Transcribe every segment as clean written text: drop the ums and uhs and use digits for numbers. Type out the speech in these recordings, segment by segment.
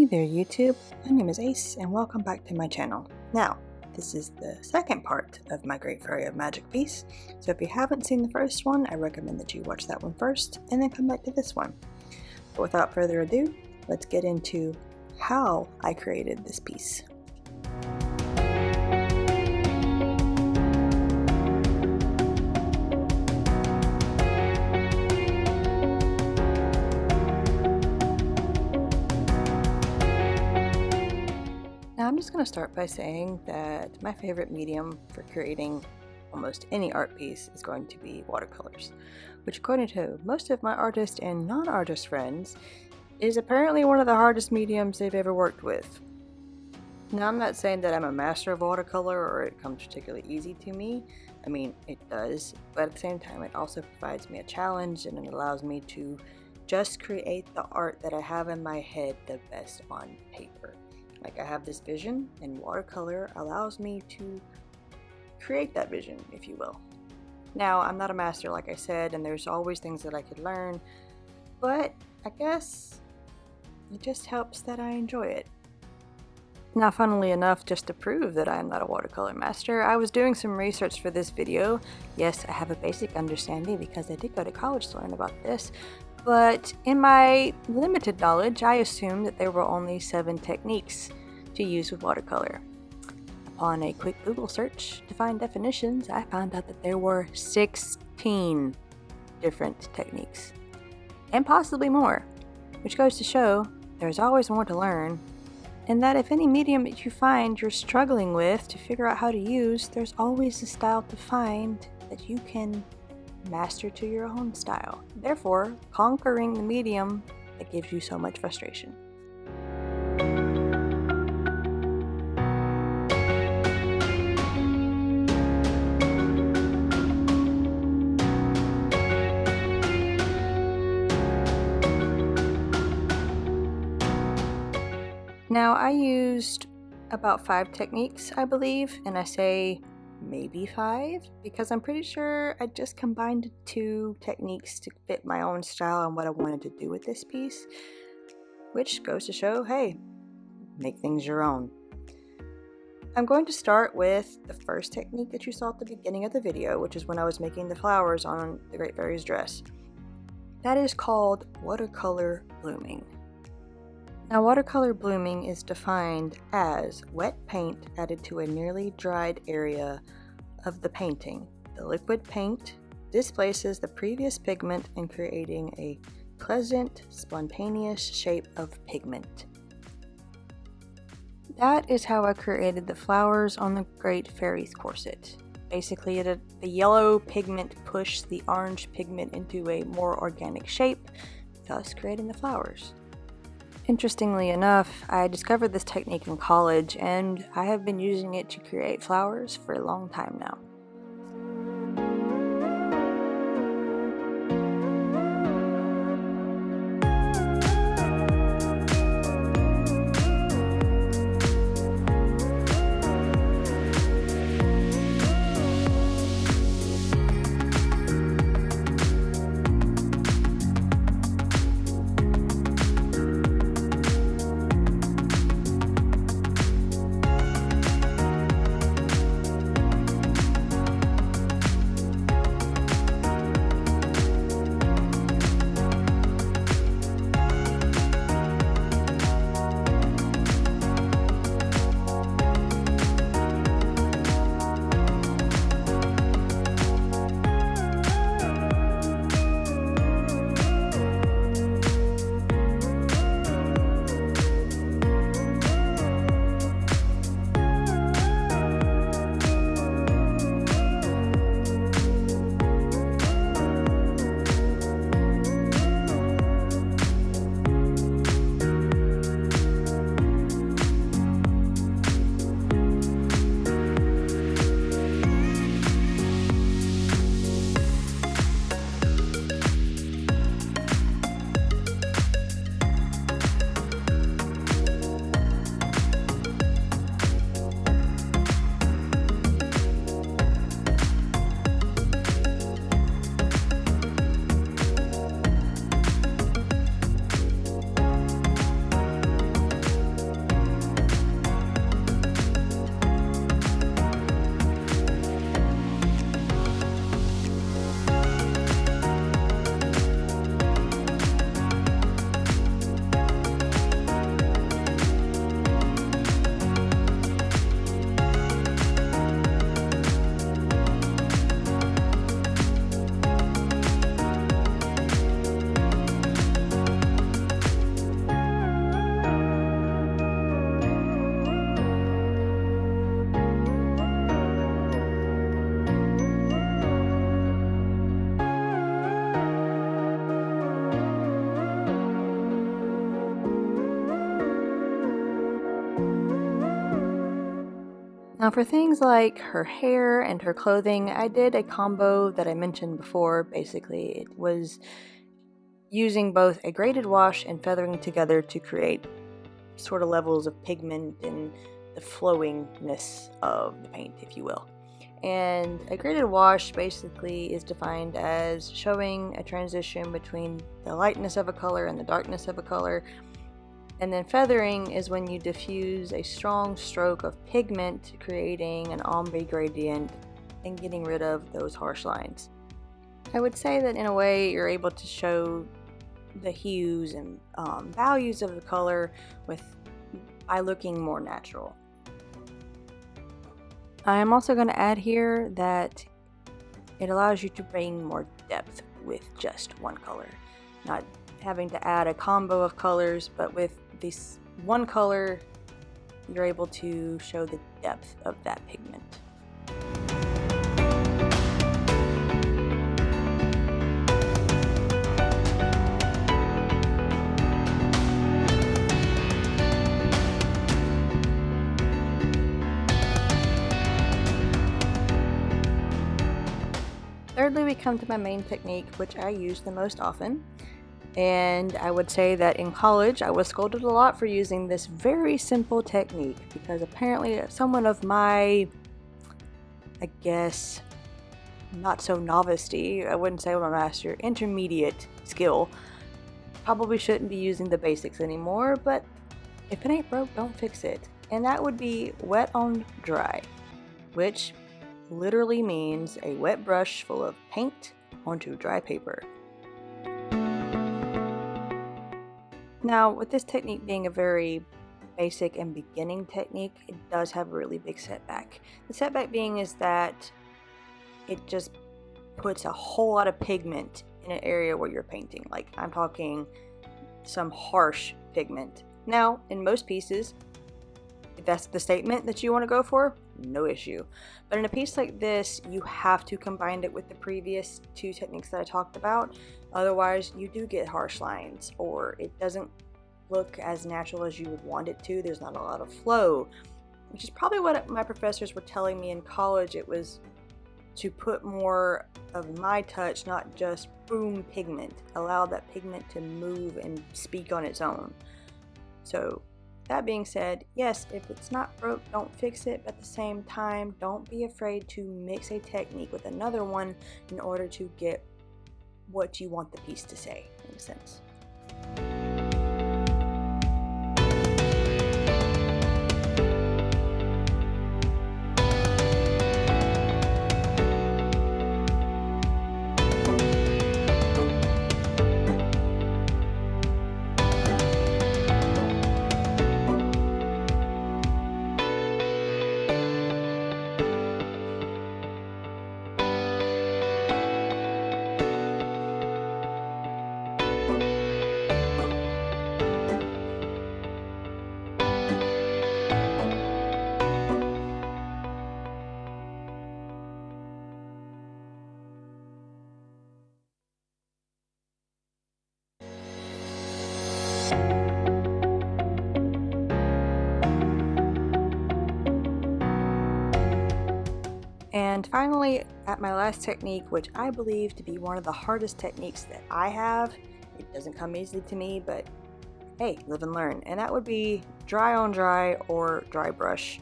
there YouTube, my name is Ace and welcome back to my channel. Now, this is the second part of my Great Fairy of Magic piece, so if you haven't seen the first one, I recommend that you watch that one first and then come back to this one. But without further ado, let's get into how I created this piece. Now I'm just going to start by saying that my favorite medium for creating almost any art piece is going to be watercolors, which according to most of my artist and non-artist friends is apparently one of the hardest mediums they've ever worked with. Now I'm not saying that I'm a master of watercolor or it comes particularly easy to me. I mean, it does, but at the same time it also provides me a challenge and it allows me to just create the art that I have in my head the best on paper. Like I have this vision and watercolor allows me to create that vision, if you will. Now, I'm not a master like I said, and there's always things that I could learn, but I guess it just helps that I enjoy it. Now, funnily enough, just to prove that I am not a watercolor master, I was doing some research for this video. Yes, I have a basic understanding because I did go to college to learn about this, but in my limited knowledge, I assumed that there were only 7 techniques to use with watercolor. Upon a quick Google search to find definitions, I found out that there were 16 different techniques, and possibly more, which goes to show there's always more to learn, and that if any medium that you find you're struggling with to figure out how to use, there's always a style to find that you can master to your own style, therefore conquering the medium that gives you so much frustration. Now I used about 5 techniques, I believe, and I say maybe 5 because I'm pretty sure I just combined 2 techniques to fit my own style and what I wanted to do with this piece, which goes to show, hey, make things your own. I'm going to start with the first technique that you saw at the beginning of the video, which is when I was making the flowers on the Great Fairy's dress. That is called watercolor blooming. Now, watercolor blooming is defined as wet paint added to a nearly dried area of the painting. The liquid paint displaces the previous pigment in creating a pleasant, spontaneous shape of pigment. That is how I created the flowers on the Great Fairy's corset. Basically, the yellow pigment pushed the orange pigment into a more organic shape, thus creating the flowers. Interestingly enough, I discovered this technique in college and I have been using it to create flowers for a long time now. Now for things like her hair and her clothing, I did a combo that I mentioned before. Basically, it was using both a graded wash and feathering together to create sort of levels of pigment and the flowingness of the paint, if you will. And a graded wash basically is defined as showing a transition between the lightness of a color and the darkness of a color. And then feathering is when you diffuse a strong stroke of pigment, creating an ombre gradient and getting rid of those harsh lines. I would say that in a way you're able to show the hues and values of the color by looking more natural. I am also going to add here that it allows you to bring more depth with just one color, not having to add a combo of colors, but with this one color you're able to show the depth of that pigment. Thirdly, we come to my main technique, which I use the most often. And I would say that in college, I was scolded a lot for using this very simple technique because apparently someone of my, I guess, not so novice-y, I wouldn't say I'm a master, intermediate skill, probably shouldn't be using the basics anymore, but if it ain't broke, don't fix it. And that would be wet on dry, which literally means a wet brush full of paint onto dry paper. Now, with this technique being a very basic and beginning technique, it does have a really big setback. The setback being is that it just puts a whole lot of pigment in an area where you're painting. Like, I'm talking some harsh pigment. Now, in most pieces, if that's the statement that you want to go for, no issue. But in a piece like this, you have to combine it with the previous two techniques that I talked about. Otherwise, you do get harsh lines, or it doesn't look as natural as you would want it to. There's not a lot of flow, which is probably what my professors were telling me in college. It was to put more of my touch, not just boom pigment. Allow that pigment to move and speak on its own. So that being said, yes, if it's not broke, don't fix it, but at the same time, don't be afraid to mix a technique with another one in order to get what you want the piece to say, in a sense. And finally, at my last technique, which I believe to be one of the hardest techniques that I have, it doesn't come easily to me, but hey, live and learn. And that would be dry on dry or dry brush.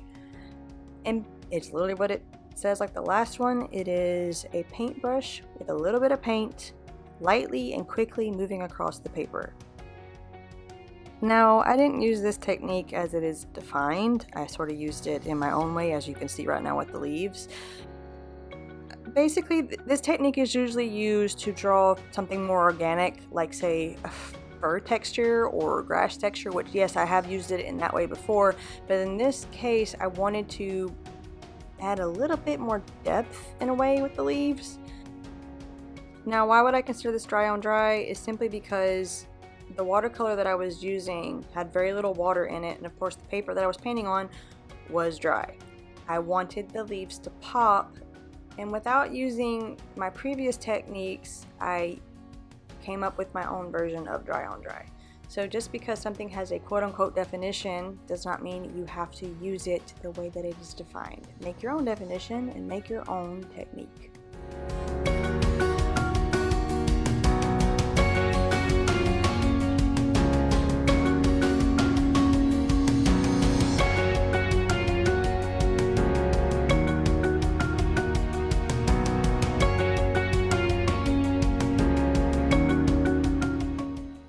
And it's literally what it says like the last one. It is a paintbrush with a little bit of paint, lightly and quickly moving across the paper. Now, I didn't use this technique as it is defined. I sort of used it in my own way, as you can see right now with the leaves. Basically, this technique is usually used to draw something more organic, like say a fur texture or grass texture, which yes, I have used it in that way before, but in this case, I wanted to add a little bit more depth in a way with the leaves. Now, why would I consider this dry on dry is simply because the watercolor that I was using had very little water in it, and of course the paper that I was painting on was dry. I wanted the leaves to pop, and without using my previous techniques, I came up with my own version of dry on dry. So just because something has a quote-unquote definition does not mean you have to use it the way that it is defined. Make your own definition and make your own technique.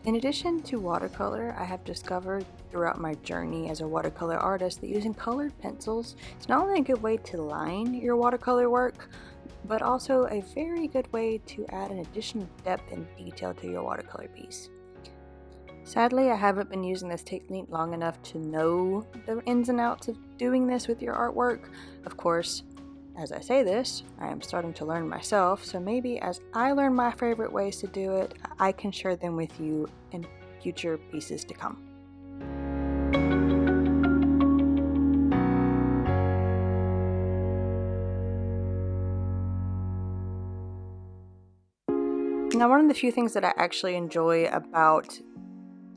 In addition to watercolor, I have discovered throughout my journey as a watercolor artist that using colored pencils is not only a good way to line your watercolor work, but also a very good way to add an additional depth and detail to your watercolor piece. Sadly, I haven't been using this technique long enough to know the ins and outs of doing this with your artwork. Of course, as I say this, I am starting to learn myself, so maybe as I learn my favorite ways to do it, I can share them with you in future pieces to come. Now, one of the few things that I actually enjoy about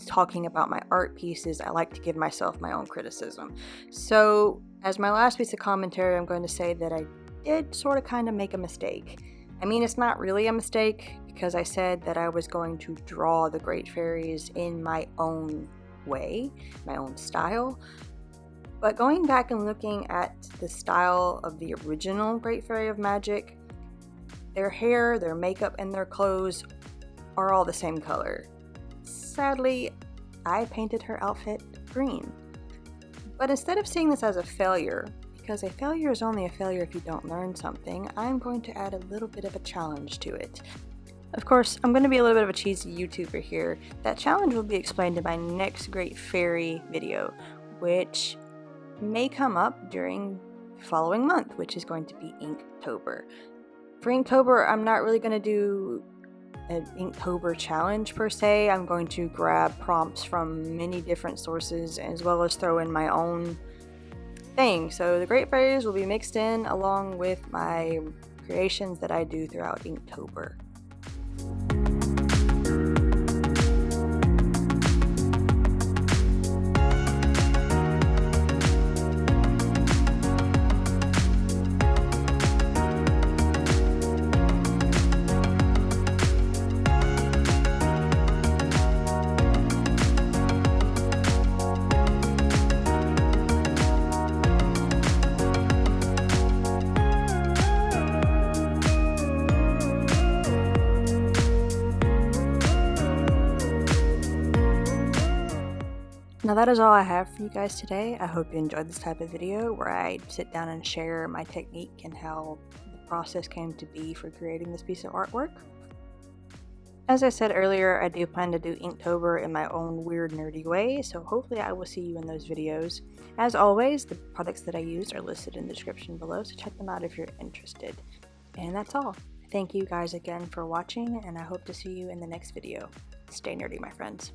talking about my art pieces, I like to give myself my own criticism. So as my last piece of commentary, I'm going to say that I did sort of kind of make a mistake. I mean, it's not really a mistake because I said that I was going to draw the Great Fairies in my own way, my own style. But going back and looking at the style of the original Great Fairy of Magic, their hair, their makeup, and their clothes are all the same color. Sadly, I painted her outfit green. But instead of seeing this as a failure, because a failure is only a failure if you don't learn something, I'm going to add a little bit of a challenge to it. Of course, I'm going to be a little bit of a cheesy YouTuber here. That challenge will be explained in my next Great Fairy video, which may come up during the following month, which is going to be Inktober. For Inktober, I'm not really going to do an Inktober challenge per se. I'm going to grab prompts from many different sources as well as throw in my own thing. So the Great Fairies will be mixed in along with my creations that I do throughout Inktober. Now that is all I have for you guys today. I hope you enjoyed this type of video where I sit down and share my technique and how the process came to be for creating this piece of artwork. As I said earlier, I do plan to do Inktober in my own weird nerdy way, so hopefully I will see you in those videos. As always, the products that I use are listed in the description below, so check them out if you're interested. And that's all. Thank you guys again for watching, and I hope to see you in the next video. Stay nerdy, my friends.